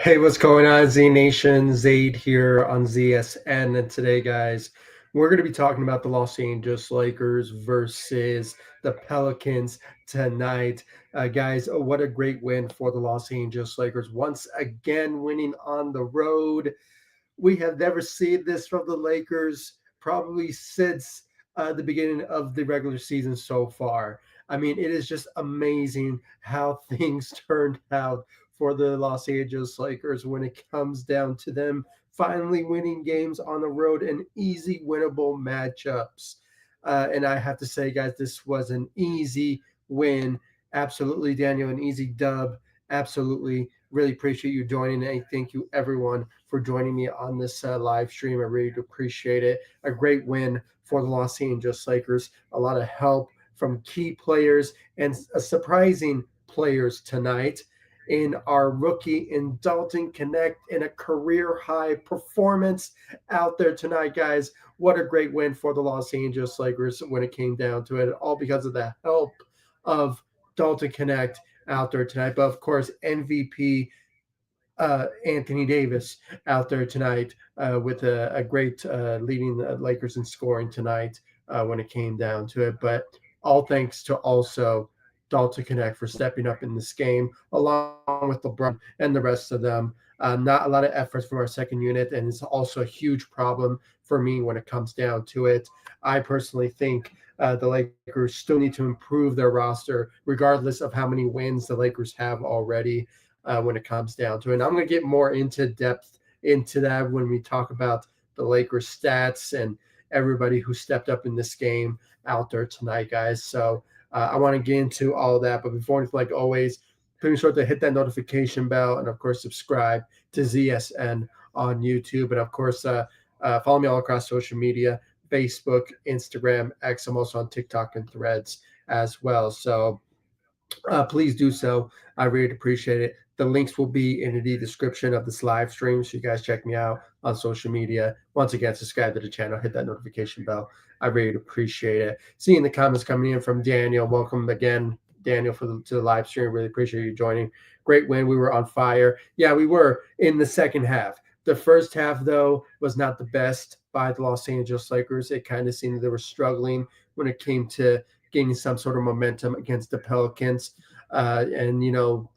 Hey, what's going on, Z Nation? Zaid here on ZSN. And today, guys, we're going to be talking about the Los Angeles Lakers versus the Pelicans tonight. Guys, what a great win for the Los Angeles Lakers. Once again, winning on the road. We have never seen this from the Lakers probably since the beginning of the regular season so far. I mean, it is just amazing how things turned out for the Los Angeles Lakers when it comes down to them finally winning games on the road and easy winnable matchups. And I have to say, guys, this was an easy win. Absolutely, Daniel, an easy dub. Absolutely. Really appreciate you joining. And thank you, everyone, for joining me on this live stream. I really appreciate it. A great win for the Los Angeles Lakers. A lot of help from key players and surprising players tonight. In our rookie in Dalton Knecht in a career high performance out there tonight, guys. What a great win for the Los Angeles Lakers when it came down to it, all because of the help of Dalton Knecht out there tonight. But of course, MVP Anthony Davis out there tonight with a great leading the Lakers in scoring tonight when it came down to it. But all thanks to also Dalton Knecht for stepping up in this game, along with LeBron and the rest of them. Not a lot of efforts from our second unit, and it's also a huge problem for me when it comes down to it. I personally think the Lakers still need to improve their roster, regardless of how many wins the Lakers have already when it comes down to it. And I'm going to get more into depth into that when we talk about the Lakers stats and everybody who stepped up in this game out there tonight, guys. So I want to get into all of that. But before, like always, be sure to hit that notification bell and, of course, subscribe to ZSN on YouTube. And, of course, follow me all across social media, Facebook, Instagram, X. I'm also on TikTok and Threads as well. So please do so. I really appreciate it. The links will be in the description of this live stream. So you guys check me out on social media. Once again, subscribe to the channel, hit that notification bell. I really appreciate it. Seeing the comments coming in from Daniel. Welcome again, Daniel, to the live stream. Really appreciate you joining. Great win. We were on fire. Yeah, we were in the second half. The first half, though, was not the best by the Los Angeles Lakers. It kind of seemed they were struggling when it came to gaining some sort of momentum against the Pelicans. And,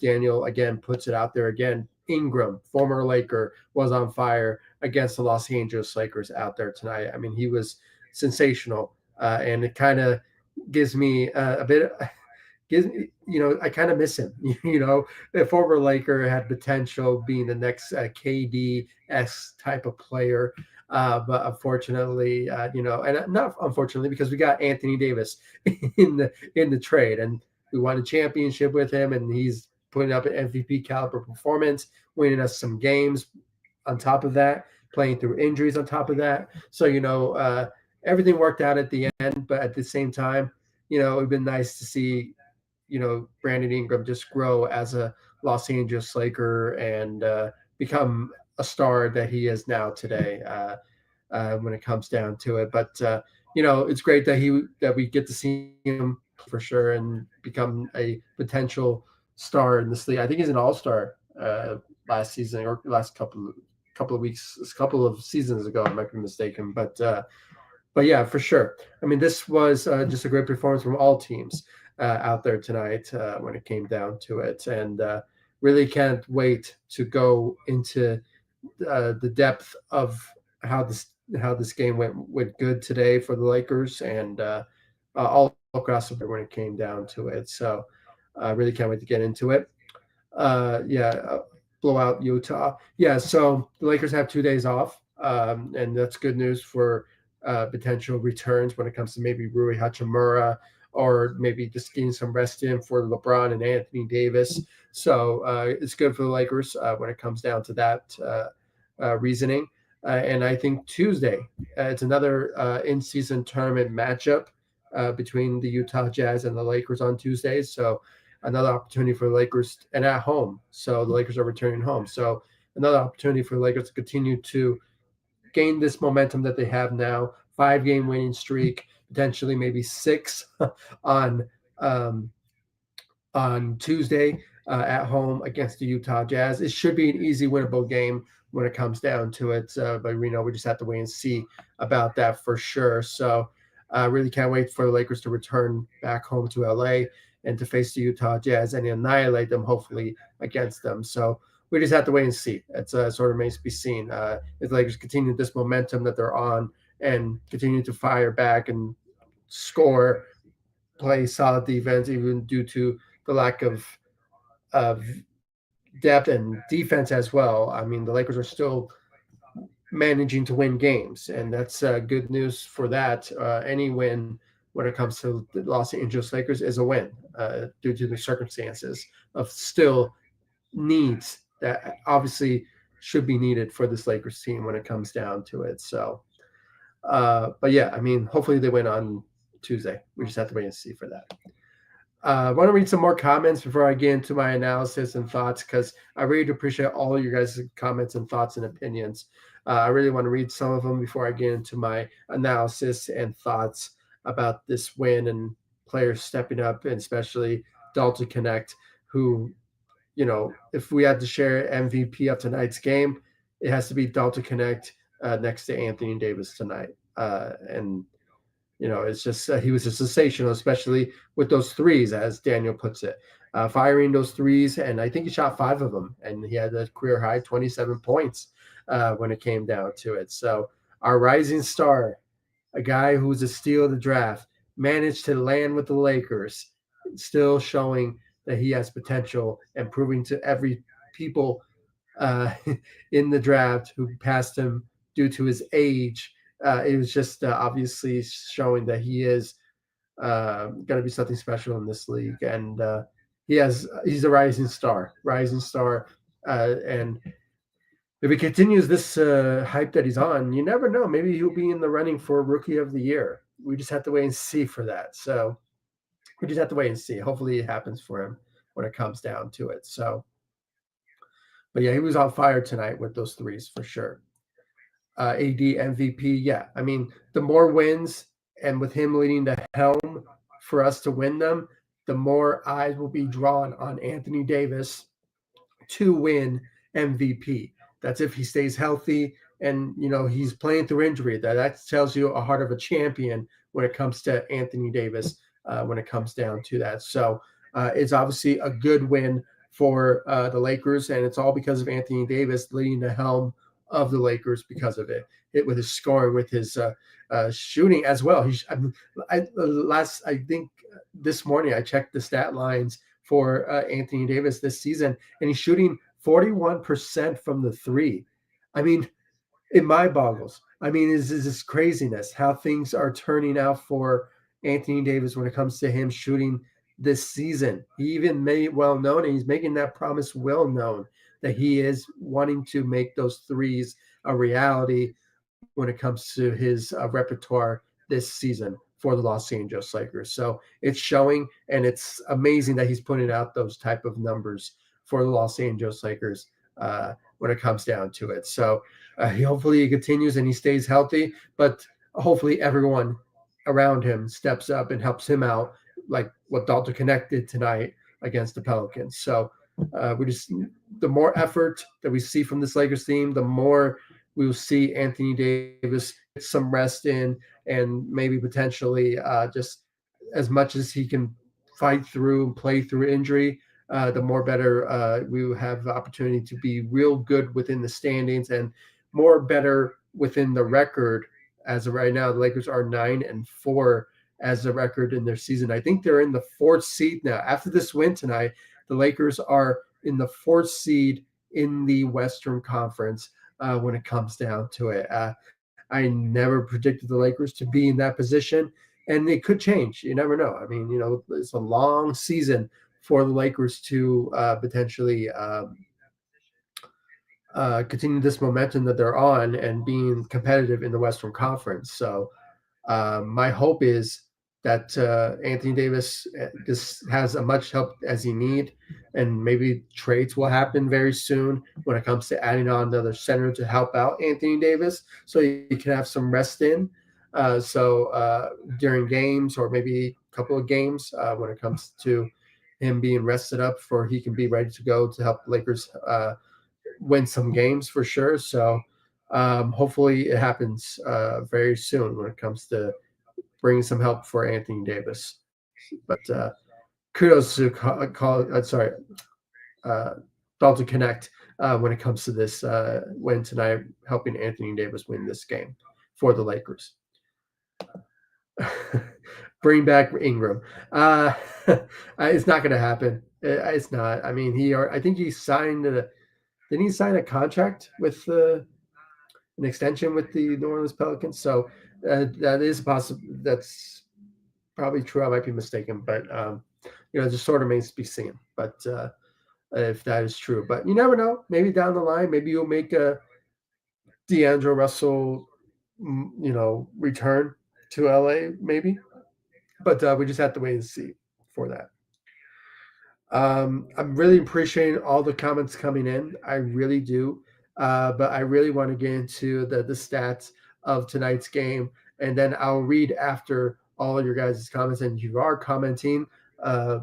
Daniel, again, puts it out there again. Ingram, former Laker, was on fire against the Los Angeles Lakers out there tonight. I mean, he was sensational. And it kind of gives me a bit I kind of miss him. The former Laker had potential being the next KD-esque type of player. But unfortunately, and not unfortunately, because we got Anthony Davis in the trade, and we won a championship with him, and he's putting up an MVP caliber performance, winning us some games. On top of that, playing through injuries. On top of that, so everything worked out at the end. But at the same time, it'd been nice to see Brandon Ingram just grow as a Los Angeles Laker and become a star that he is now today when it comes down to it. But it's great that we get to see him for sure and become a potential star in this league. I think he's an all-star last season or last couple of weeks, a couple of seasons ago. I might be mistaken, but yeah, for sure. I mean, this was just a great performance from all teams out there tonight when it came down to it, and really can't wait to go into the depth of how this game went good today for the Lakers and all across the board when it came down to it. So I really can't wait to get into it. Blow out Utah. Yeah, so the Lakers have 2 days off, and that's good news for potential returns when it comes to maybe Rui Hachimura or maybe just getting some rest in for LeBron and Anthony Davis. So it's good for the Lakers when it comes down to that reasoning. And I think Tuesday, it's another in-season tournament matchup between the Utah Jazz and the Lakers on Tuesdays. So another opportunity for the Lakers, and at home. So the Lakers are returning home. So another opportunity for the Lakers to continue to gain this momentum that they have now. 5-game winning streak, potentially maybe 6 on Tuesday. at home against the Utah Jazz. It should be an easy winnable game when it comes down to it, but we just have to wait and see about that for sure. So I really can't wait for the Lakers to return back home to LA and to face the Utah Jazz and annihilate them, hopefully, against them. So we just have to wait and see. It's sort of remains to be seen. If the Lakers continue this momentum that they're on and continue to fire back and score, play solid defense, even due to the lack of depth and defense as well. I mean, the Lakers are still managing to win games, and that's good news for that. Any win when it comes to the Los Angeles Lakers is a win due to the circumstances of still needs that obviously should be needed for this Lakers team when it comes down to it. So, but yeah, I mean, hopefully they win on Tuesday. We just have to wait and see for that. I want to read some more comments before I get into my analysis and thoughts because I really do appreciate all of you guys' comments and thoughts and opinions. I really want to read some of them before I get into my analysis and thoughts about this win and players stepping up, and especially Dalton Knecht, who, if we had to share MVP of tonight's game, it has to be Dalton Knecht next to Anthony Davis tonight. And it's just he was a sensational, especially with those threes, as Daniel puts it, firing those threes, and I think he shot 5 of them, and he had a career high 27 points when it came down to it. So our rising star, a guy who's a steal of the draft, managed to land with the Lakers, still showing that he has potential and proving to every people uh, in the draft who passed him due to his age. It was just obviously showing that he is going to be something special in this league, and he's a rising star, and if he continues this hype that he's on, you never know. Maybe he'll be in the running for Rookie of the Year. We just have to wait and see for that. So we just have to wait and see. Hopefully, it happens for him when it comes down to it. So, but yeah, he was on fire tonight with those threes for sure. AD MVP, yeah. I mean, the more wins and with him leading the helm for us to win them, the more eyes will be drawn on Anthony Davis to win MVP. That's if he stays healthy and he's playing through injury. That tells you a heart of a champion when it comes to Anthony Davis. When it comes down to that, so it's obviously a good win for the Lakers, and it's all because of Anthony Davis leading the helm of the Lakers because of it with his scoring, with his shooting as well. I think this morning I checked the stat lines for Anthony Davis this season, and he's shooting 41% from the three. I mean, it mind boggles. I mean, is this craziness how things are turning out for Anthony Davis when it comes to him shooting this season. He even made it well known, and he's making that promise well known that he is wanting to make those threes a reality when it comes to his repertoire this season for the Los Angeles Lakers. So it's showing, and it's amazing that he's putting out those type of numbers for the Los Angeles Lakers when it comes down to it. So hopefully he continues and he stays healthy, but hopefully everyone around him steps up and helps him out, like what Dalton Knecht did tonight against the Pelicans. So the more effort that we see from this Lakers team, the more we will see Anthony Davis get some rest in, and maybe potentially just as much as he can fight through and play through injury, the more better we will have the opportunity to be real good within the standings and more better within the record. As of right now, the Lakers are 9-4 as a record in their season. I think they're in the 4th seed now. After this win tonight, the Lakers are in the 4th seed in the Western Conference when it comes down to it. I never predicted the Lakers to be in that position, and it could change. You never know. I mean, it's a long season for the Lakers to potentially continue this momentum that they're on and being competitive in the Western Conference. So my hope is that Anthony Davis just has as much help as he need, and maybe trades will happen very soon when it comes to adding on another center to help out Anthony Davis, so he can have some rest in. So during games, or maybe a couple of games when it comes to him being rested up for he can be ready to go to help the Lakers win some games for sure. So hopefully it happens very soon when it comes to bringing some help for Anthony Davis. But kudos to sorry, uh, Dalton Knecht when it comes to this win tonight, helping Anthony Davis win this game for the Lakers. Bring back Ingram. Uh, it's not going to happen. It's not. I mean, I think he signed didn't he sign a contract with an extension with the New Orleans Pelicans? So that is possible. That's probably true. I might be mistaken, but it just sort of remains to be seen. But if that is true, but you never know. Maybe down the line, maybe you'll make a D'Angelo Russell, return to LA. Maybe, but we just have to wait and see for that. I'm really appreciating all the comments coming in. I really do. But I really want to get into the stats of tonight's game, and then I'll read after all your guys' comments. And if you are commenting, uh,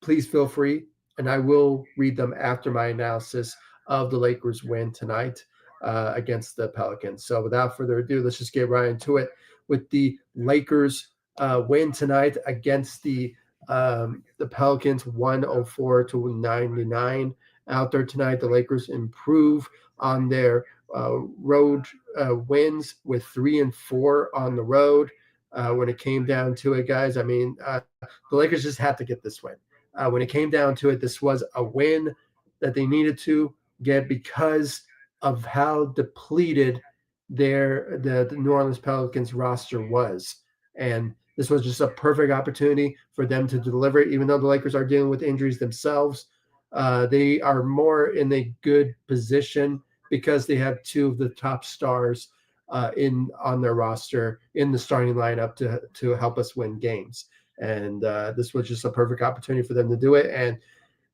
please feel free, and I will read them after my analysis of the Lakers win tonight against the Pelicans. So without further ado, let's just get right into it with the Lakers win tonight against the Pelicans 104-99 out there tonight. The Lakers improve on their road wins with 3-4 on the road. When it came down to it, guys, I mean, the Lakers just had to get this win. When it came down to it, this was a win that they needed to get because of how depleted the New Orleans Pelicans roster was. And this was just a perfect opportunity for them to deliver, even though the Lakers are dealing with injuries themselves. They are more in a good position because they have two of the top stars in on their roster in the starting lineup to help us win games. And this was just a perfect opportunity for them to do it. And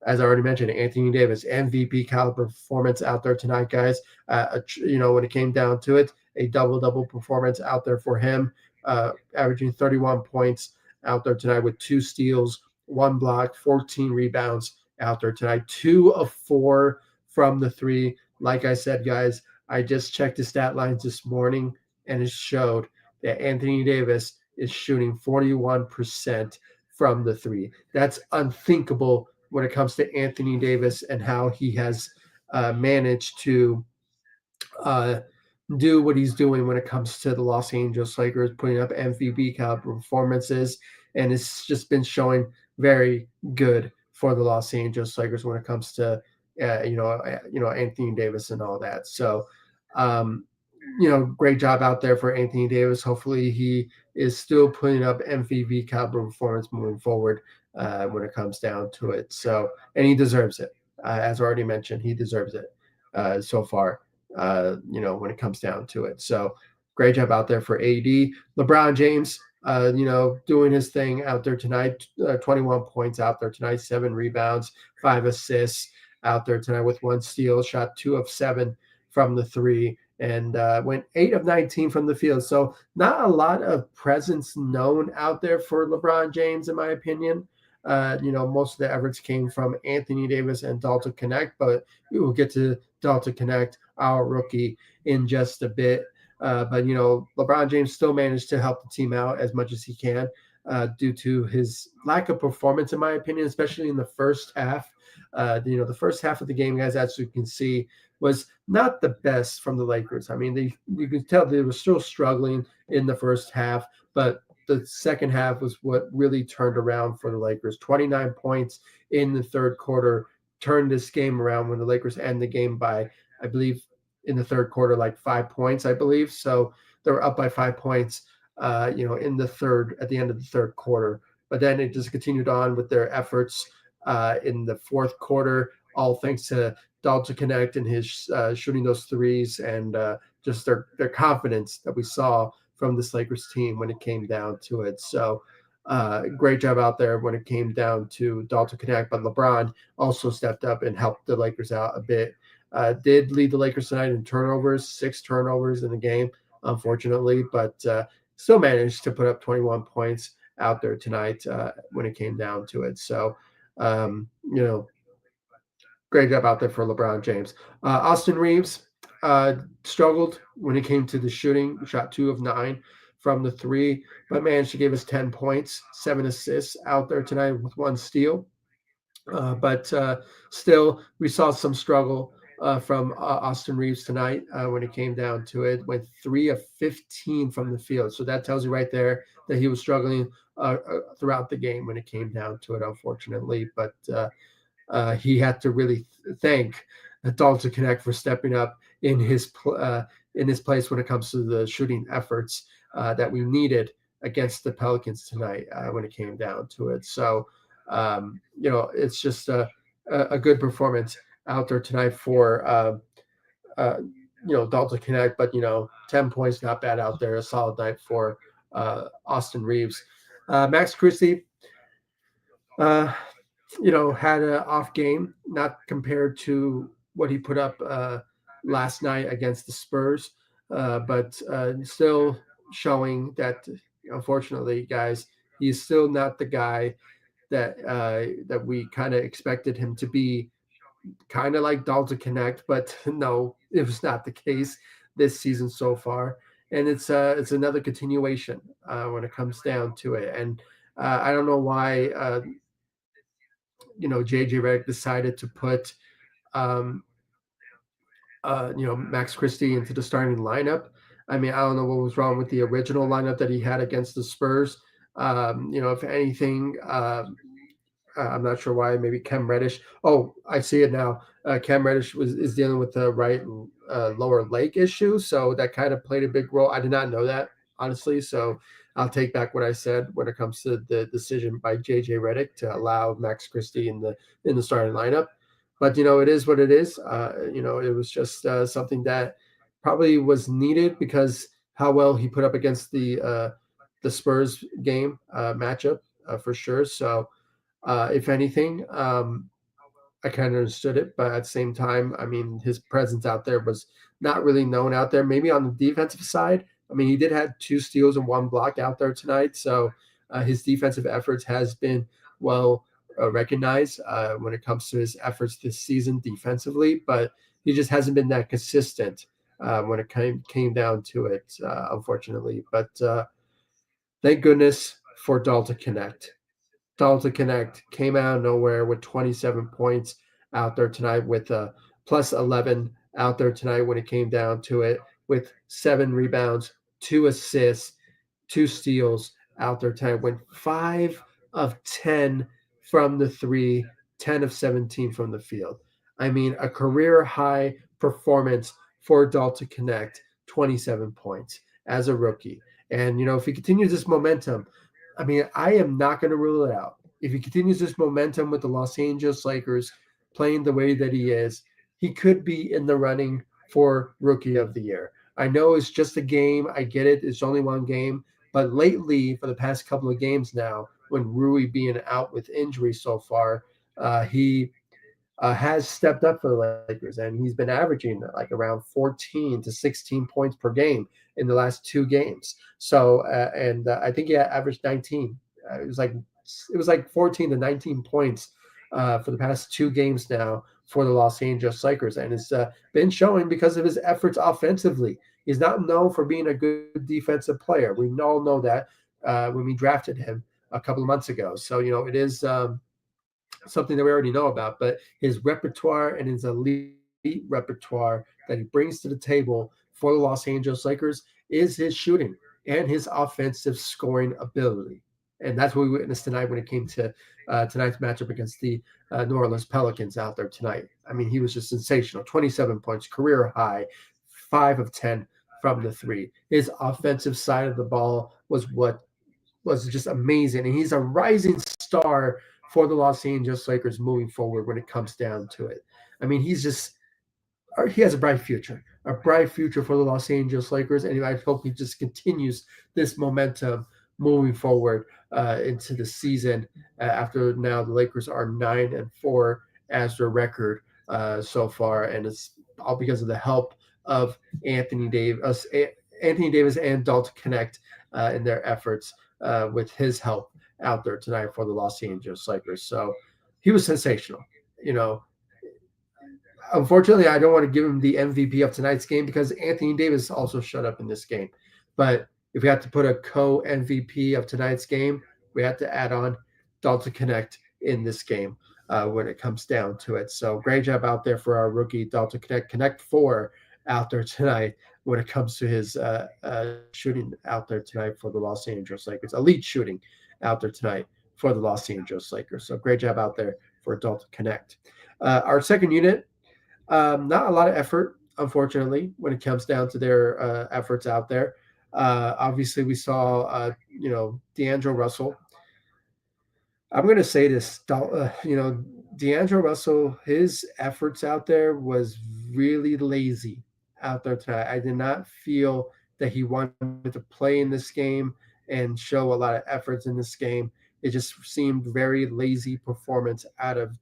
as I already mentioned, Anthony Davis, MVP caliber performance out there tonight, guys. When it came down to it, a double performance out there for him, averaging 31 points out there tonight with 2 steals, 1 block, 14 rebounds out there tonight, 2 of 4 from the 3. Like I said, guys, I just checked the stat lines this morning, and it showed that Anthony Davis is shooting 41% from the 3. That's unthinkable when it comes to Anthony Davis and how he has managed to do what he's doing when it comes to the Los Angeles Lakers, putting up MVP caliber performances, and it's just been showing very good for the Los Angeles Lakers when it comes to Anthony Davis and all that. So, great job out there for Anthony Davis. Hopefully, he is still putting up MVP caliber performance moving forward when it comes down to it. So, and he deserves it. As already mentioned, he deserves it so far. When it comes down to it. So great job out there for AD. LeBron James, doing his thing out there tonight. 21 points out there tonight, 7 rebounds, 5 assists out there tonight with 1 steal, shot 2 of 7 from the 3, and went 8 of 19 from the field. So not a lot of presence known out there for LeBron James, in my opinion. Most of the efforts came from Anthony Davis and Dalton Knecht, but we will get to Dalton Knecht, our rookie, in just a bit. But LeBron James still managed to help the team out as much as he can due to his lack of performance, in my opinion, especially in the first half. The first half of the game, guys, as you can see, was not the best from the Lakers. I mean, you could tell they were still struggling in the first half, but the second half was what really turned around for the Lakers. 29 points in the third quarter turned this game around when the Lakers end the game by, I believe, in the third quarter, like 5 points, I believe. So they were up by 5 points, at the end of the third quarter. But then it just continued on with their efforts in the fourth quarter, all thanks to Dalton Knecht and his shooting those threes and just their confidence that we saw from this Lakers team when it came down to it. So great job out there when it came down to Dalton Knecht, but LeBron also stepped up and helped the Lakers out a bit. Did lead the Lakers tonight in turnovers, 6 turnovers in the game, unfortunately, but still managed to put up 21 points out there tonight when it came down to it. So You know, great job out there for LeBron James. Austin Reeves struggled when it came to the shooting. Shot 2 of 9 from the three, but managed to give us 10 points, 7 assists out there tonight with 1 steal. But still, we saw some struggle from Austin Reeves tonight when it came down to it. Went 3 of 15 from the field, so that tells you right there that he was struggling throughout the game when it came down to it. Unfortunately, but he had to really thank Dalton Knecht for stepping up in his place when it comes to the shooting efforts that we needed against the Pelicans tonight when it came down to it. So it's just a good performance out there tonight for uh, Dalton Knecht. But 10 points, not bad out there. A solid night for Austin Reeves. Max Christie. Uh, had an off game, not compared to what he put up last night against the Spurs, but still showing that, unfortunately, guys, he's still not the guy that we kind of expected him to be, kind of like Dalton Knecht, but no, it was not the case this season so far, and it's another continuation when it comes down to it, and I don't know why JJ Redick decided to put um, Max Christie into the starting lineup. I mean, I don't know what was wrong with the original lineup that he had against the Spurs. If anything, I'm not sure why. Maybe Cam Reddish. Oh, I see it now. Cam Reddish is dealing with the right lower leg issue, so that kind of played a big role. I did not know that, honestly. So I'll take back what I said when it comes to the decision by JJ Redick to allow Max Christie in the starting lineup. But it is what it is. It was just something that probably was needed because how well he put up against the Spurs game matchup for sure. So if anything, I kind of understood it, but at the same time, I mean, his presence out there was not really known out there. Maybe on the defensive side, I mean, he did have 2 steals and 1 block out there tonight, so his defensive efforts has been well recognized when it comes to his efforts this season defensively, but he just hasn't been that consistent when it came down to it, unfortunately. But thank goodness for Dalton Knecht. Dalton Knecht came out of nowhere with 27 points out there tonight, with plus 11 out there tonight when it came down to it, with 7 rebounds, 2 assists, 2 steals out there tonight. Went 5 of 10 from the three, 10 of 17 from the field. I mean, a career high performance for Dalton Knecht, 27 points as a rookie. And, if he continues this momentum, I mean, I am not going to rule it out. If he continues this momentum with the Los Angeles Lakers playing the way that he is, he could be in the running for Rookie of the Year. I know it's just a game. I get it. It's only one game. But lately, for the past couple of games now, when Rui being out with injury so far, he has stepped up for the Lakers, and he's been averaging like around 14 to 16 points per game in the last 2 games. So, and I think he averaged 19. It was like 14 to 19 points for the past 2 games now for the Los Angeles Lakers, and it's been showing because of his efforts offensively. He's not known for being a good defensive player. We all know that when we drafted him a couple of months ago. So it is. Something that we already know about, but his repertoire and his elite repertoire that he brings to the table for the Los Angeles Lakers is his shooting and his offensive scoring ability. And that's what we witnessed tonight when it came to tonight's matchup against the New Orleans Pelicans out there tonight. I mean, he was just sensational. 27 points, career high, 5 of 10 from the three. His offensive side of the ball was just amazing. And he's a rising star for the Los Angeles Lakers moving forward when it comes down to it. I mean, he has a bright future for the Los Angeles Lakers, and I hope he just continues this momentum moving forward into the season. After now, the Lakers are 9-4 as their record so far, and it's all because of the help of Anthony Davis, and Dalton Knecht in their efforts with his help out there tonight for the Los Angeles Lakers. So he was sensational. You know, unfortunately, I don't want to give him the MVP of tonight's game because Anthony Davis also shut up in this game. But if we had to put a co MVP of tonight's game, we had to add on Dalton Knecht in this game when it comes down to it. So great job out there for our rookie Dalton Knecht. Connect four out there tonight when it comes to his shooting out there tonight for the Los Angeles Lakers. Elite shooting out there tonight for the Los Angeles Lakers. So great job out there for Dalton Knecht. Our second unit, not a lot of effort, unfortunately, when it comes down to their efforts out there. Obviously, we saw, D'Angelo Russell. I'm going to say this, D'Angelo Russell, his efforts out there was really lazy out there tonight. I did not feel that he wanted to play in this game and show a lot of efforts in this game. It just seemed very lazy performance out of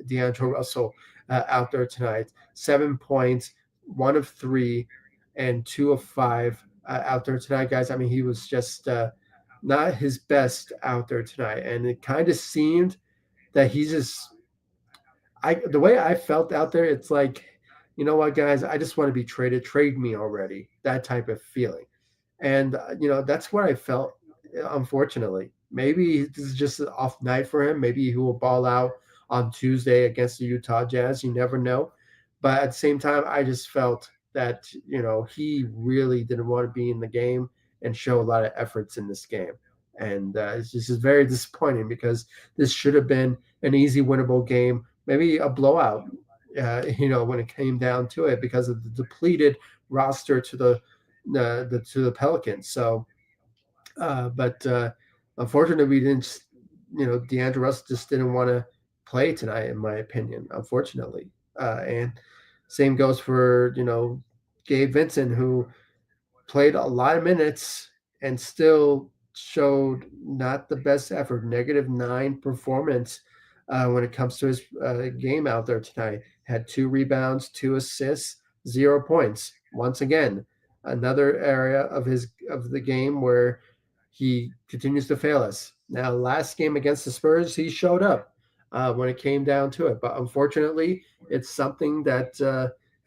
D'Angelo Russell out there tonight. 7 points, 1 of 3, and 2 of 5 out there tonight, guys. I mean, he was just not his best out there tonight, and it kind of seemed that he's just. The way I felt out there, it's like, you know what, guys, I just want to be traded. Trade me already. That type of feeling. And, that's what I felt, unfortunately. Maybe this is just an off night for him. Maybe he will ball out on Tuesday against the Utah Jazz. You never know. But at the same time, I just felt that, he really didn't want to be in the game and show a lot of efforts in this game. And it's just very disappointing because this should have been an easy winnable game, maybe a blowout, when it came down to it because of the depleted roster to the Pelicans. So, but unfortunately, we didn't. D'Angelo Russell just didn't want to play tonight, in my opinion. Unfortunately, and same goes for Gabe Vincent, who played a lot of minutes and still showed not the best effort. -9 performance when it comes to his game out there tonight. Had 2 rebounds, 2 assists, 0 points. Once again, another area of the game where he continues to fail us. Now, last game against the Spurs, he showed up when it came down to it, but unfortunately, it's something that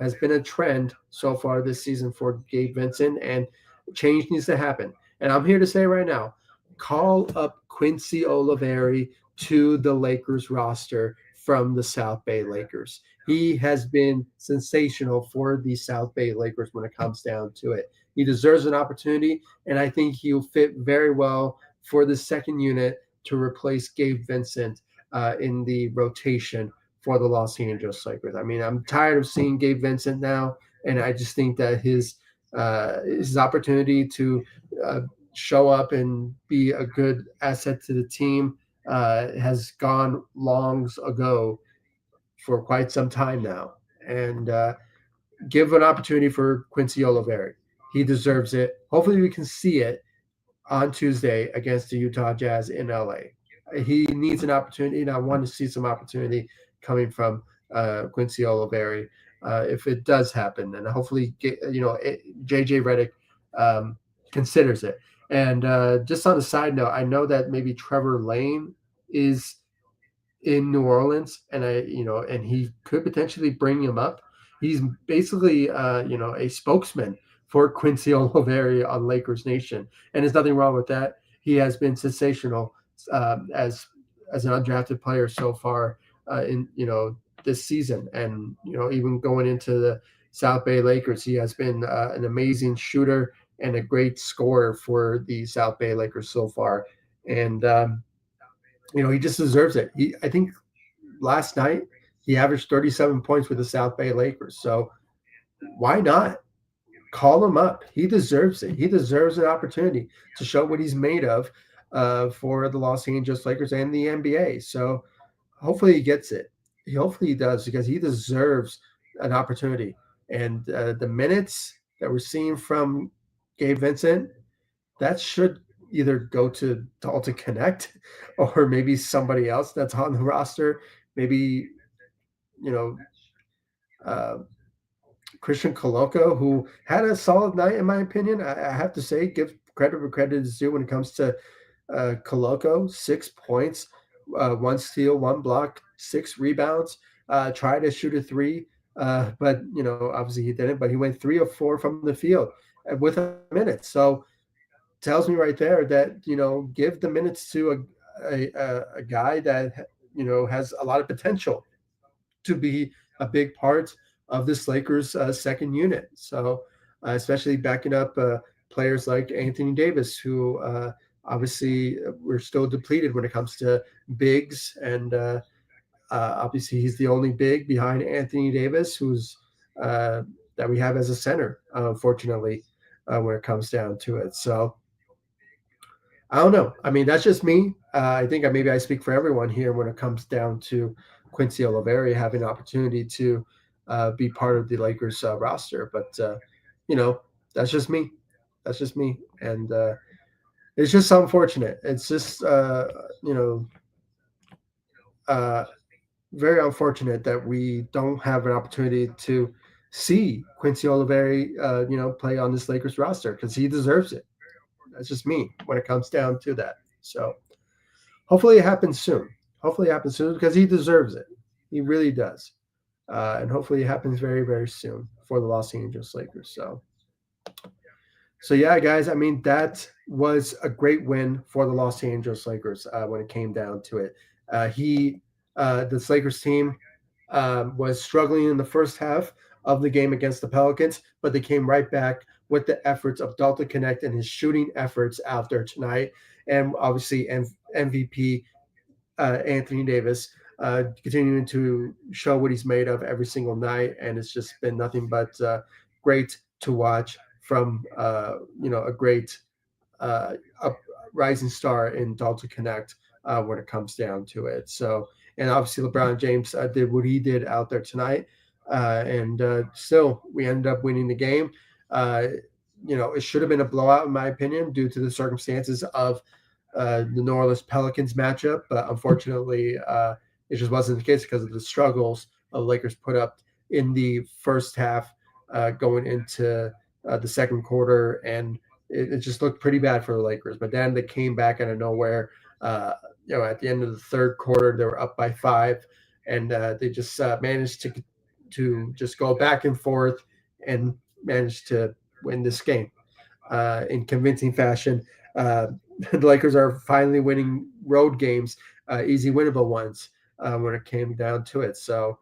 has been a trend so far this season for Gabe Vincent, and change needs to happen. And I'm here to say right now, call up Quincy Oliveri to the Lakers roster from the South Bay Lakers. He has been sensational for the South Bay Lakers when it comes down to it. He deserves an opportunity, and I think he'll fit very well for the second unit to replace Gabe Vincent in the rotation for the Los Angeles Lakers. I mean, I'm tired of seeing Gabe Vincent now, and I just think that his opportunity to show up and be a good asset to the team has gone longs ago for quite some time now. And give an opportunity for Quincy Oliveri. He deserves it. Hopefully, we can see it on Tuesday against the Utah Jazz in LA. He needs an opportunity, and I want to see some opportunity coming from Quincy Oliveri if it does happen. And hopefully, JJ Redick considers it. And just on a side note, I know that maybe Trevor Lane is in New Orleans, and and he could potentially bring him up. He's basically, a spokesman for Quincy Oliveri on Lakers Nation, and there's nothing wrong with that. He has been sensational as an undrafted player so far in this season, and even going into the South Bay Lakers, he has been an amazing shooter and a great scorer for the South Bay Lakers so far, and he just deserves it. I think last night he averaged 37 points with the South Bay Lakers. So why not call him up? He deserves it. He deserves an opportunity to show what he's made of for the Los Angeles Lakers and the NBA. So hopefully he gets it. Hopefully he does, because he deserves an opportunity. And the minutes that we're seeing from Gabe Vincent, that should either go to Dalton Knecht or maybe somebody else that's on the roster. Maybe, uh, Christian Coloco, who had a solid night, in my opinion. I have to say, give credit where credit is due when it comes to Coloco. 6 points, one steal, one block, 6 rebounds. Tried to shoot a three, but obviously he didn't. But he went 3 of 4 from the field with a minute. So tells me right there that give the minutes to a guy that has a lot of potential to be a big part of this Lakers second unit. So, especially backing up players like Anthony Davis, who obviously we're still depleted when it comes to bigs, and obviously he's the only big behind Anthony Davis, who's that we have as a center, unfortunately, when it comes down to it. So I don't know. I mean, that's just me. I think maybe I speak for everyone here when it comes down to Quincy Oliveri having an opportunity to be part of the Lakers roster. But you know, that's just me. That's just me, and it's just unfortunate. It's just uh, very unfortunate that we don't have an opportunity to see Quincy Oliveri, play on this Lakers roster because he deserves it. That's just me when it comes down to that. So hopefully it happens soon. Hopefully it happens soon because he deserves it. He really does. And hopefully it happens very, very soon for the Los Angeles Lakers. So yeah, guys. I mean, that was a great win for the Los Angeles Lakers when it came down to it. This Lakers team was struggling in the first half of the game against the Pelicans, but they came right back with the efforts of Dalton Knecht and his shooting efforts out there tonight, and obviously MVP Anthony Davis continuing to show what he's made of every single night, and it's just been nothing but great to watch from a great up rising star in Dalton Knecht when it comes down to it. So, and obviously LeBron James did what he did out there tonight, and still we ended up winning the game. It should have been a blowout in my opinion due to the circumstances of the New Orleans Pelicans matchup, but unfortunately, it just wasn't the case because of the struggles the Lakers put up in the first half, going into the second quarter, and it just looked pretty bad for the Lakers. But then they came back out of nowhere. At the end of the third quarter, they were up by 5, and they just managed to just go back and forth and managed to win this game in convincing fashion. The Lakers are finally winning road games, easy winnable ones when it came down to it. So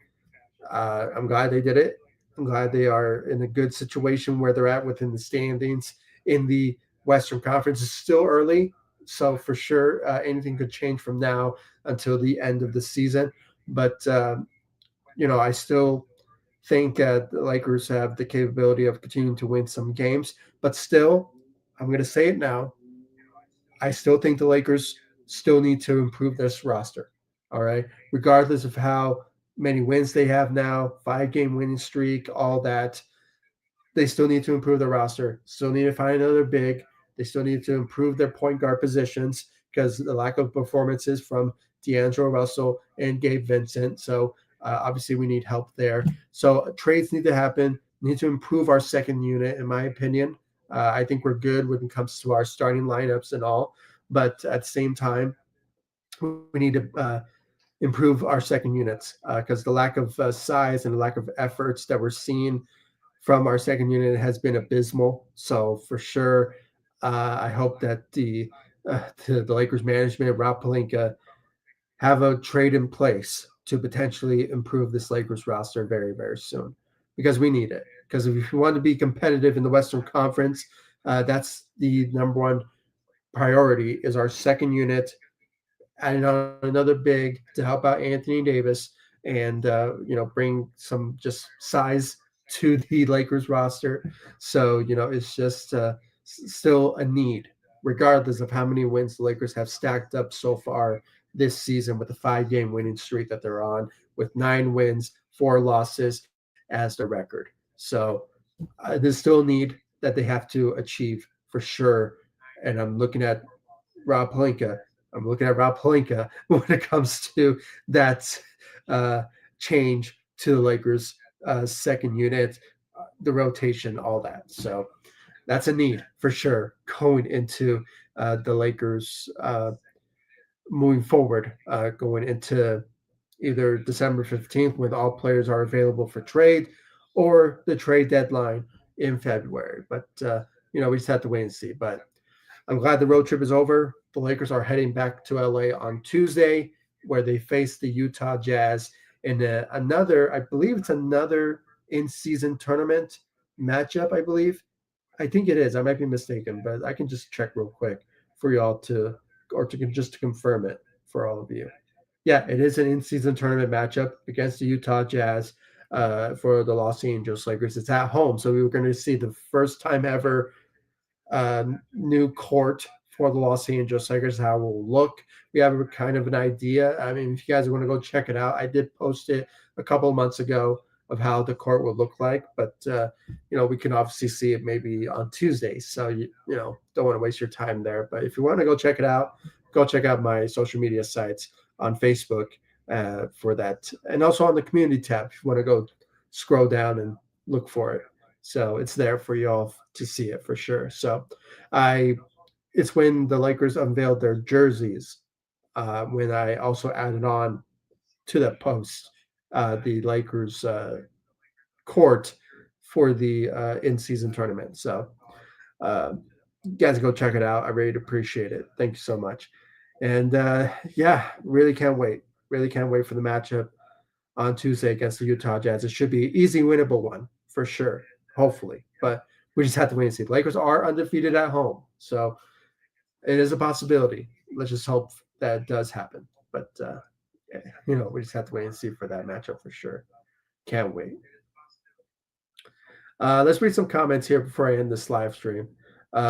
I'm glad they did it. I'm glad they are in a good situation where they're at within the standings in the Western Conference. It's still early, so for sure anything could change from now until the end of the season. But I still think the Lakers have the capability of continuing to win some games. But still, I'm going to say it now. I still think the Lakers still need to improve this roster. All right. Regardless of how many wins they have now, 5-game winning streak, all that, they still need to improve the roster. Still need to find another big. They still need to improve their point guard positions because the lack of performances from D'Angelo Russell and Gabe Vincent. So obviously we need help there. So trades need to happen. We need to improve our second unit, in my opinion. I think we're good when it comes to our starting lineups and all, but at the same time, we need to improve our second units because the lack of size and the lack of efforts that we're seeing from our second unit has been abysmal. So for sure, I hope that the Lakers management, Rob Pelinka, have a trade in place to potentially improve this Lakers roster very, very soon because we need it. Because if we want to be competitive in the Western Conference, that's the number one priority is our second unit, adding on another big to help out Anthony Davis and bring some just size to the Lakers roster. So it's just still a need, regardless of how many wins the Lakers have stacked up so far this season with the 5-game winning streak that they're on, with 9 wins, 4 losses as the record. So there's still a need that they have to achieve for sure. And I'm looking at Rob Pelinka. I'm looking at Rob Pelinka when it comes to that uh, change to the Lakers' second unit, the rotation, all that. So that's a need for sure going into the Lakers moving forward, going into either December 15th when all players are available for trade or the trade deadline in February. But, we just have to wait and see. But I'm glad the road trip is over. The Lakers are heading back to LA on Tuesday, where they face the Utah Jazz in another, I believe it's another in season tournament matchup, I believe. I think it is. I might be mistaken, but I can just check real quick for y'all to, or to just to confirm it for all of you. Yeah, it is an in-season tournament matchup against the Utah Jazz for the Los Angeles Lakers. It's at home, so we were going to see the first time ever new court for the Los Angeles Lakers, how it will look. We have a kind of an idea. I mean, if you guys want to go check it out, I did post it a couple of months ago of how the court would look like, but we can obviously see it maybe on Tuesday. So don't want to waste your time there. But if you want to go check it out, go check out my social media sites on Facebook for that, and also on the community tab if you want to go scroll down and look for it. So it's there for y'all to see it for sure. So I it's when the Lakers unveiled their jerseys, when I also added on to that post the Lakers court for the in-season tournament. So uh, you guys go check it out. I really appreciate it. Thank you so much. And yeah, really can't wait. Really can't wait for the matchup on Tuesday against the Utah Jazz. It should be an easy, winnable one for sure, hopefully. But we just have to wait and see. The Lakers are undefeated at home, so it is a possibility. Let's just hope that does happen. But we just have to wait and see for that matchup for sure. Can't wait. Let's read some comments here before I end this live stream.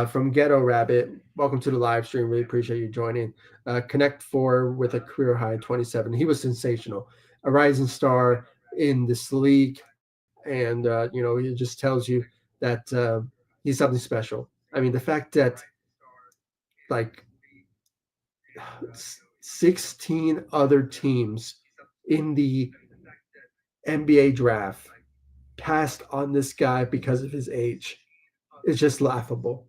From Ghetto Rabbit, welcome to the live stream. Really appreciate you joining. Connect Four with a career high 27. He was sensational, a rising star in this league, and it just tells you that he's something special. I mean, the fact that like 16 other teams in the NBA draft passed on this guy because of his age is just laughable.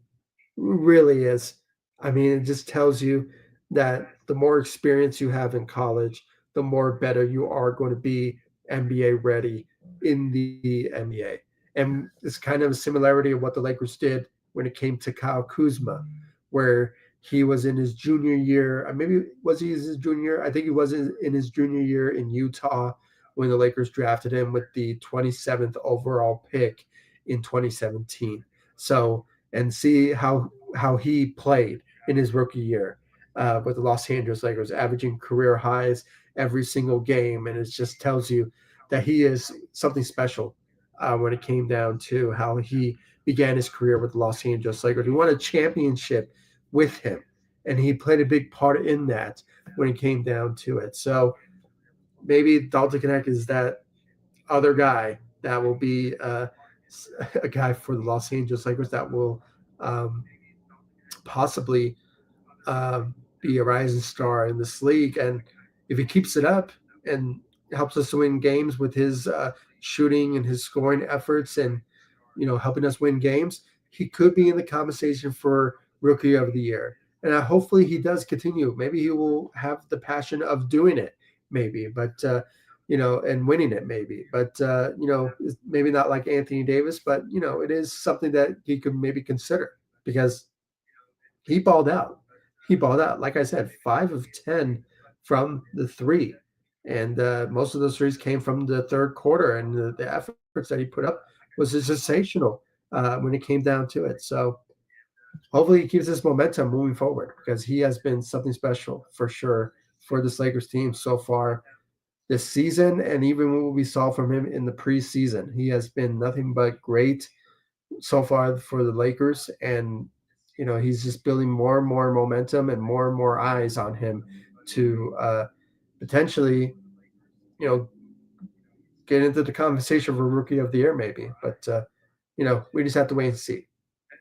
Really is. I mean, it just tells you that the more experience you have in college, the more better you are going to be NBA ready in the NBA. And it's kind of a similarity of what the Lakers did when it came to Kyle Kuzma, where he was in his junior year. Maybe was he his junior year? I think he was in his junior year in Utah when the Lakers drafted him with the 27th overall pick in 2017. So, and see how he played in his rookie year with the Los Angeles Lakers, averaging career highs every single game, and it just tells you that he is something special when it came down to how he began his career with the Los Angeles Lakers. He won a championship with him, and he played a big part in that when it came down to it. So maybe Dalton Knecht is that other guy that will be a guy for the Los Angeles Lakers that will um, possibly be a rising star in this league. And if he keeps it up and helps us to win games with his shooting and his scoring efforts and, helping us win games, he could be in the conversation for Rookie of the Year. And hopefully he does continue. Maybe he will have the passion of doing it, maybe, but, and winning it, maybe. But, maybe not like Anthony Davis, but, it is something that he could maybe consider because he balled out. He balled out. Like I said, 5 of 10 from the three. And most of those threes came from the third quarter. And the efforts that he put up was just sensational when it came down to it. So hopefully he keeps this momentum moving forward because he has been something special for sure for this Lakers team so far this season. And even what we saw from him in the preseason, he has been nothing but great so far for the Lakers, and he's just building more and more momentum and more eyes on him to potentially, you know, get into the conversation for Rookie of the Year, maybe. But we just have to wait and see.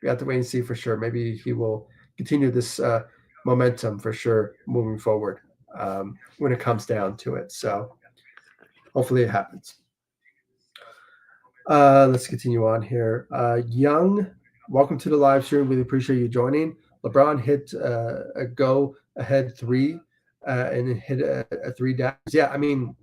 We have to wait and see for sure. Maybe he will continue this momentum for sure moving forward when it comes down to it. So hopefully it happens. Let's continue on here. Young, welcome to the live stream. Really appreciate you joining. LeBron hit a go ahead three and hit a three daggers. Yeah, I mean,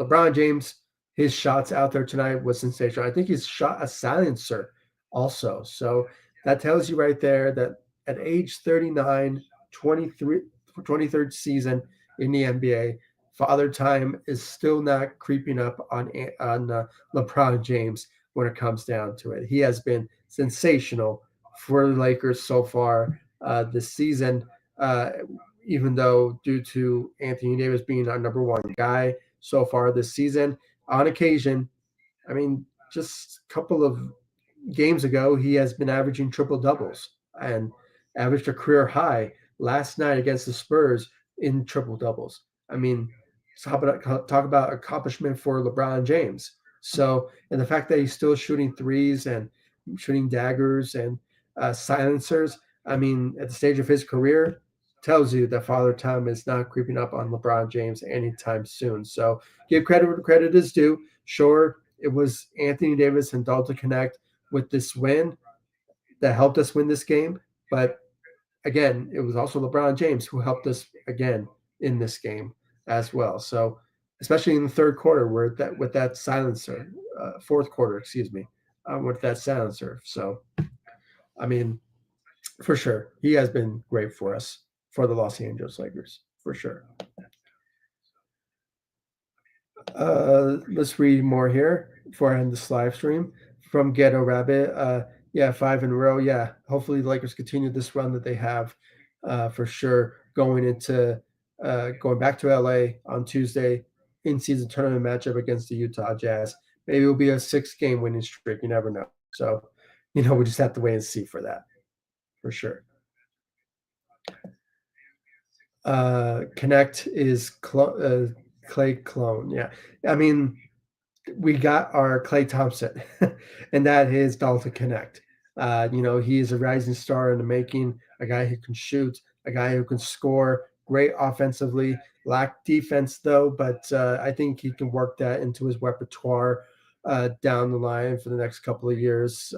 LeBron James, his shots out there tonight was sensational. I think he's shot a silencer also. So that tells you right there that at age 39, 23, 23rd season in the NBA, father time is still not creeping up on LeBron James when it comes down to it. He has been sensational for the Lakers so far this season, uh, even though due to Anthony Davis being our number one guy so far this season. On occasion, I mean, just a couple of games ago, he has been averaging triple doubles and averaged a career high last night against the Spurs in triple doubles. I mean, talk about accomplishment for LeBron James. So, and the fact that he's still shooting threes and shooting daggers and silencers, I mean, at the stage of his career, tells you that Father Time is not creeping up on LeBron James anytime soon. So, give credit where credit is due. Sure, it was Anthony Davis and Dalton Knecht with this win that helped us win this game. But again, it was also LeBron James who helped us again in this game as well. So especially in the third quarter, where that with that silencer, fourth quarter, excuse me, with that silencer. So I mean, for sure, he has been great for us for the Los Angeles Lakers for sure. Let's read more here before I end this live stream from Ghetto Rabbit. Yeah, five in a row. Yeah, hopefully the Lakers continue this run that they have for sure going into going back to LA on Tuesday in season tournament matchup against the Utah Jazz. Maybe it'll be a 6 game winning streak. You never know. So, we just have to wait and see for that for sure. Connect is Clay clone. Yeah, I mean we got our Clay Thompson, and that is Dalton Knecht. He is a rising star in the making, a guy who can shoot, a guy who can score, great offensively, lack defense though, but I think he can work that into his repertoire down the line for the next couple of years,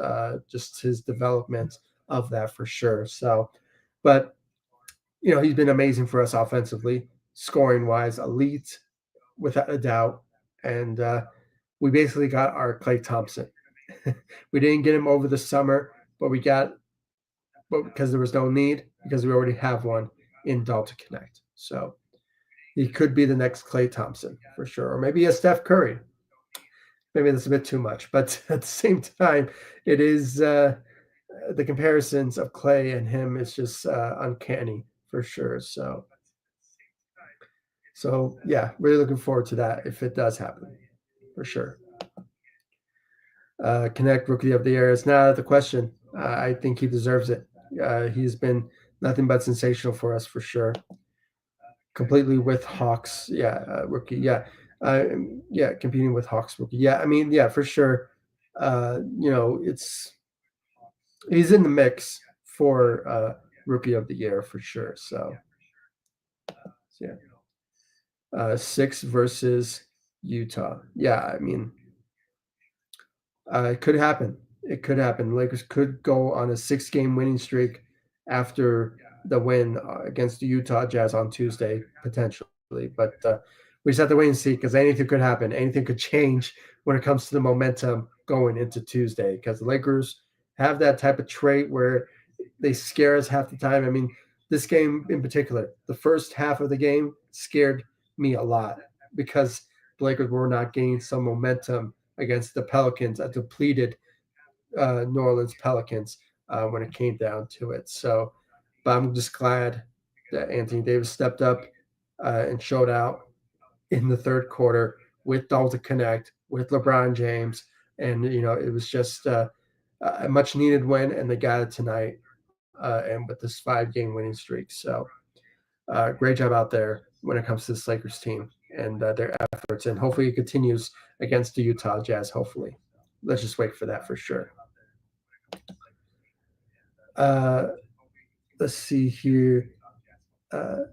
just his development of that for sure. So, but he's been amazing for us offensively, scoring wise, elite without a doubt. And we basically got our Clay Thompson. We didn't get him over the summer, but because there was no need, because we already have one in Dalton Knecht. So he could be the next Clay Thompson for sure, or maybe a Steph Curry. Maybe that's a bit too much, but at the same time, it is the comparisons of Clay and him is just uncanny for sure. So yeah, really looking forward to that if it does happen for sure. Connect Rookie of the Year is not the question. I think he deserves it. He's been nothing but sensational for us for sure. Completely with Hawks, yeah, rookie, yeah, uh, yeah, competing with Hawks rookie, yeah. I mean, yeah, for sure. It's he's in the mix for Rookie of the Year for sure. So yeah, six versus Utah. Yeah, I mean, it could happen. It could happen. Lakers could go on a 6 game winning streak after the win against the Utah Jazz on Tuesday, potentially. But we just have to wait and see because anything could happen. Anything could change when it comes to the momentum going into Tuesday because the Lakers have that type of trait where they scare us half the time. I mean, this game in particular, the first half of the game scared me a lot because the Lakers were not gaining some momentum against the Pelicans, a depleted New Orleans Pelicans when it came down to it. So, but I'm just glad that Anthony Davis stepped up and showed out in the third quarter with Dalton Knecht, with LeBron James, and it was just a much needed win, and they got it tonight, and with this 5 game winning streak. So, great job out there when it comes to this Lakers team and their efforts, and hopefully it continues against the Utah Jazz. Hopefully, let's just wait for that for sure. Uh, let's see here. Uh,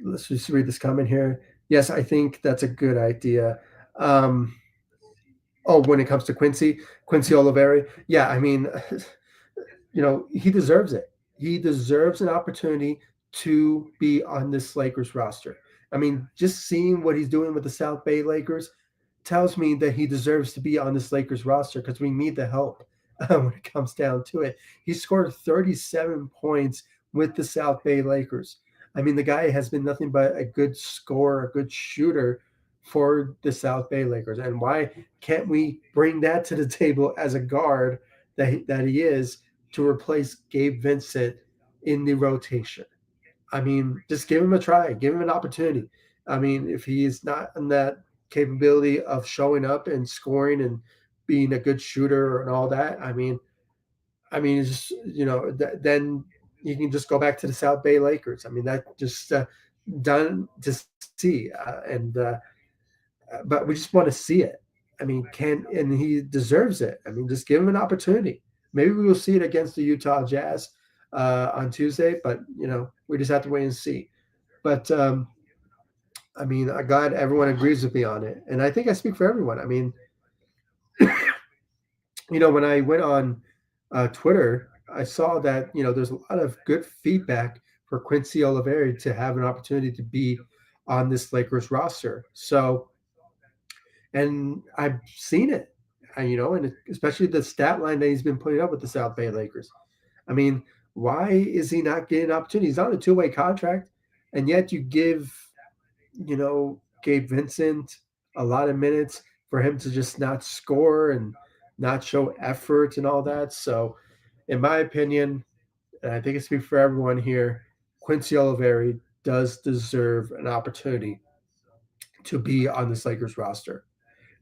let's just read this comment here. Yes, I think that's a good idea. Um, when it comes to Quincy Oliveri, yeah, I mean, he deserves it. He deserves an opportunity to be on this Lakers roster. I mean, just seeing what he's doing with the South Bay Lakers tells me that he deserves to be on this Lakers roster because we need the help when it comes down to it. He scored 37 points with the South Bay Lakers. I mean, the guy has been nothing but a good scorer, a good shooter for the South Bay Lakers. And why can't we bring that to the table as a guard that he is to replace Gabe Vincent in the rotation? I mean, just give him a try, give him an opportunity. I mean, if he's not in that capability of showing up and scoring and being a good shooter and all that, it's just then you can just go back to the South Bay Lakers. I mean, that just done to see, but we just want to see it. I mean, and he deserves it. I mean, just give him an opportunity. Maybe we will see it against the Utah Jazz on Tuesday, but we just have to wait and see. But I mean, I'm glad everyone agrees with me on it, and I think I speak for everyone. I mean, when I went on Twitter, I saw that there's a lot of good feedback for Quincy Oliveri to have an opportunity to be on this Lakers roster. So, and I've seen it, and especially the stat line that he's been putting up with the South Bay Lakers. I mean, why is he not getting an opportunity? He's on a two-way contract, and yet you give, Gabe Vincent a lot of minutes for him to just not score and not show effort and all that. So, in my opinion, and I think I speak for everyone here, Quincy Oliveri does deserve an opportunity to be on this Lakers roster.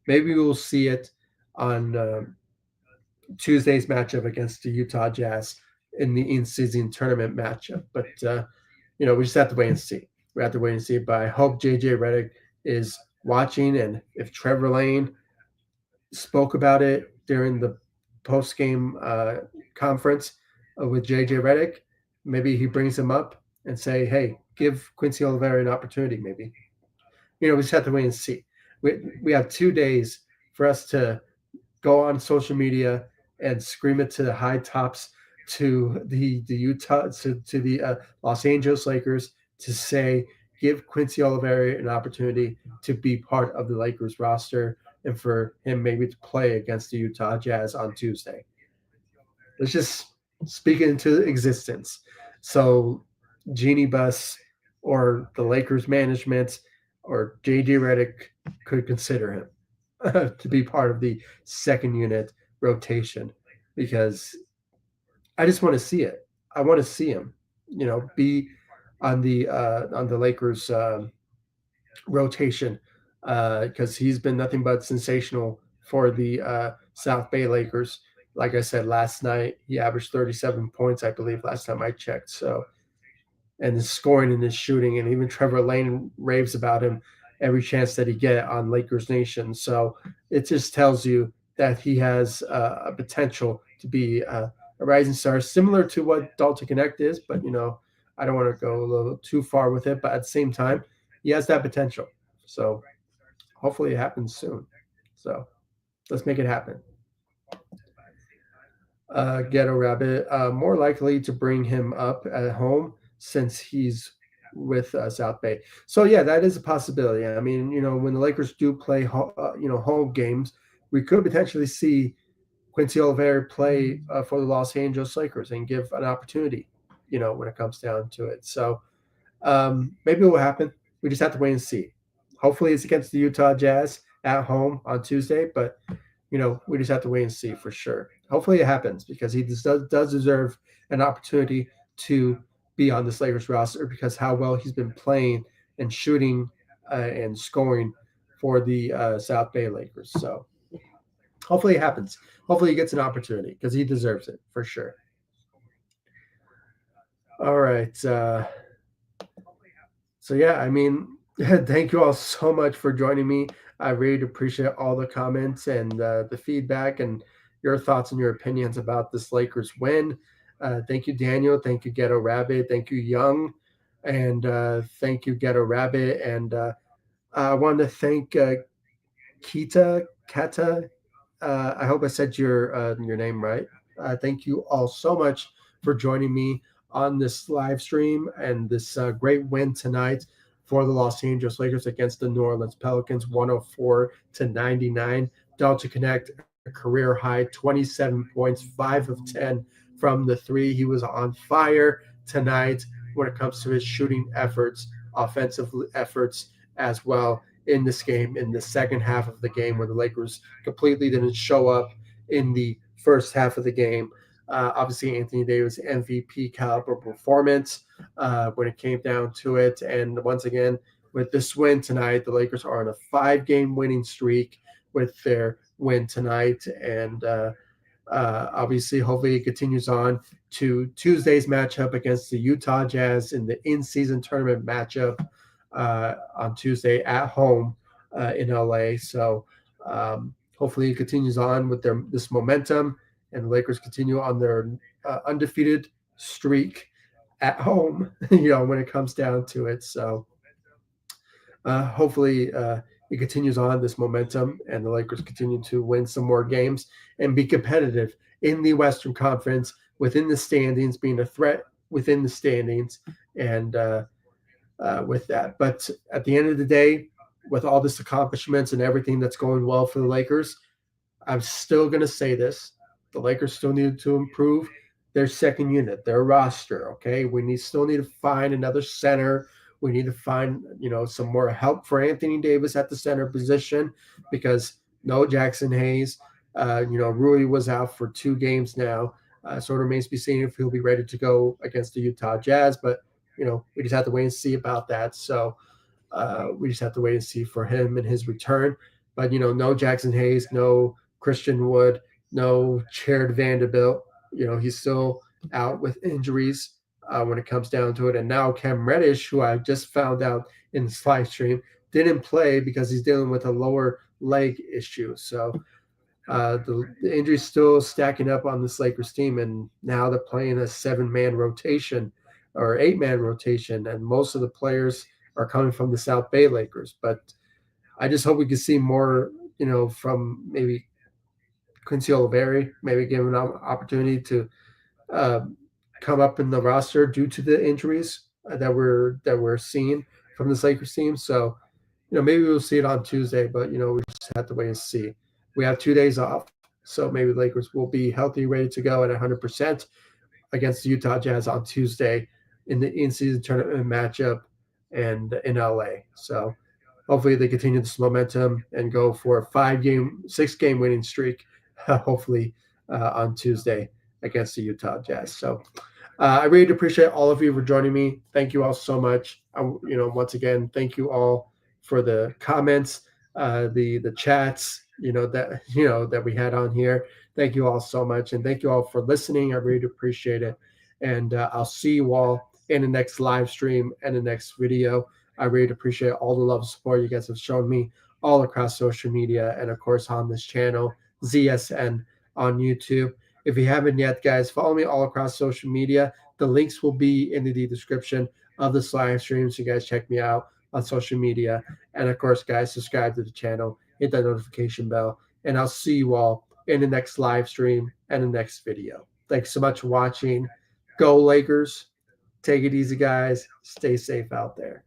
Maybe we'll see it on Tuesday's matchup against the Utah Jazz in the in-season tournament matchup. But we just have to wait and see. We have to wait and see. But I hope JJ Redick is watching, and if Trevor Lane spoke about it during the post-game conference with JJ Redick, maybe he brings him up and say, "Hey, give Quincy Oliveri an opportunity." Maybe we just have to wait and see. We have 2 days for us to go on social media and scream it to the high tops to the Utah to the Los Angeles Lakers to say give Quincy Oliveri an opportunity to be part of the Lakers roster and for him maybe to play against the Utah Jazz on Tuesday. Let's just speak it into existence. So Genie Bus or the Lakers management or JJ Redick could consider him to be part of the second unit rotation because I just want to see it. I want to see him, be on the Lakers rotation because he's been nothing but sensational for the South Bay Lakers. Like I said last night, he averaged 37 points, I believe, last time I checked. So, and his scoring and his shooting, and even Trevor Lane raves about him every chance that he get on Lakers Nation. So it just tells you that he has a potential to be a rising star, similar to what Dalton Knecht is. But I don't want to go a little too far with it. But at the same time, he has that potential. So hopefully it happens soon. So let's make it happen. Ghetto Rabbit, more likely to bring him up at home since he's with South Bay. So yeah, that is a possibility. I mean, when the Lakers do play, home games, we could potentially see Quincy Oliveri play for the Los Angeles Lakers and give an opportunity. When it comes down to it. So maybe it will happen. We just have to wait and see. Hopefully, it's against the Utah Jazz at home on Tuesday, but we just have to wait and see for sure. Hopefully it happens because he does deserve an opportunity to be on this Lakers roster because how well he's been playing and shooting and scoring for the South Bay Lakers. So hopefully it happens. Hopefully he gets an opportunity because he deserves it for sure. All right. So yeah, I mean, thank you all so much for joining me. I really appreciate all the comments and the feedback and your thoughts and your opinions about this Lakers win. Thank you, Daniel. Thank you, Ghetto Rabbit. Thank you, Young, and thank you, Ghetto Rabbit. And I want to thank Kata. I hope I said your name right. Thank you all so much for joining me on this live stream and this great win tonight for the Los Angeles Lakers against the New Orleans Pelicans, 104-99. Dalton Knecht, a career high 27 points, 5 of 10 from the three. He was on fire tonight when it comes to his shooting efforts, offensive efforts as well in this game, in the second half of the game, where the Lakers completely didn't show up in the first half of the game. Obviously, Anthony Davis MVP caliber performance when it came down to it. And once again, with this win tonight, the Lakers are on a 5-game winning streak with their win tonight. And obviously, hopefully, it continues on to Tuesday's matchup against the Utah Jazz in the in-season tournament matchup on Tuesday at home in LA. So hopefully, it continues on with this momentum, and the Lakers continue on their undefeated streak at home. When it comes down to it. So hopefully it continues on this momentum and the Lakers continue to win some more games and be competitive in the Western Conference, within the standings, being a threat within the standings, and with that. But at the end of the day, with all this accomplishments and everything that's going well for the Lakers, I'm still going to say this. The Lakers still need to improve their second unit, their roster, okay? Still need to find another center. We need to find, some more help for Anthony Davis at the center position, because no Jackson Hayes. Rui was out for 2 games now. So it remains to be seen if he'll be ready to go against the Utah Jazz. But, we just have to wait and see about that. So we just have to wait and see for him and his return. But, no Jackson Hayes, no Christian Wood, no Jared Vanderbilt. He's still out with injuries when it comes down to it. And now Cam Reddish, who I just found out in this live stream, didn't play because he's dealing with a lower leg issue. So the injury's still stacking up on this Lakers team, and now they're playing a 7-man rotation or 8-man rotation, and most of the players are coming from the South Bay Lakers. But I just hope we can see more, from maybe Quincy Oliveri, maybe give him an opportunity to come up in the roster due to the injuries that we're seeing from this Lakers team. So, maybe we'll see it on Tuesday, but we just have to wait and see. We have 2 days off, so maybe the Lakers will be healthy, ready to go at 100% against the Utah Jazz on Tuesday in the in-season tournament matchup and in LA. So hopefully they continue this momentum and go for a 6-game winning streak, hopefully on Tuesday against the Utah Jazz. So I really appreciate all of you for joining me. Thank you all so much. Once again, thank you all for the comments, the chats, that we had on here. Thank you all so much, and thank you all for listening. I really appreciate it. And I'll see you all in the next live stream and the next video. I really appreciate all the love and support you guys have shown me all across social media, and of course on this channel, ZSN on YouTube. If you haven't yet, guys, follow me all across social media. The links will be in the description of this live stream, so you guys check me out on social media. And of course, guys, subscribe to the channel, hit that notification bell, and I'll see you all in the next live stream and the next video. Thanks so much for watching. Go Lakers. Take it easy, guys. Stay safe out there.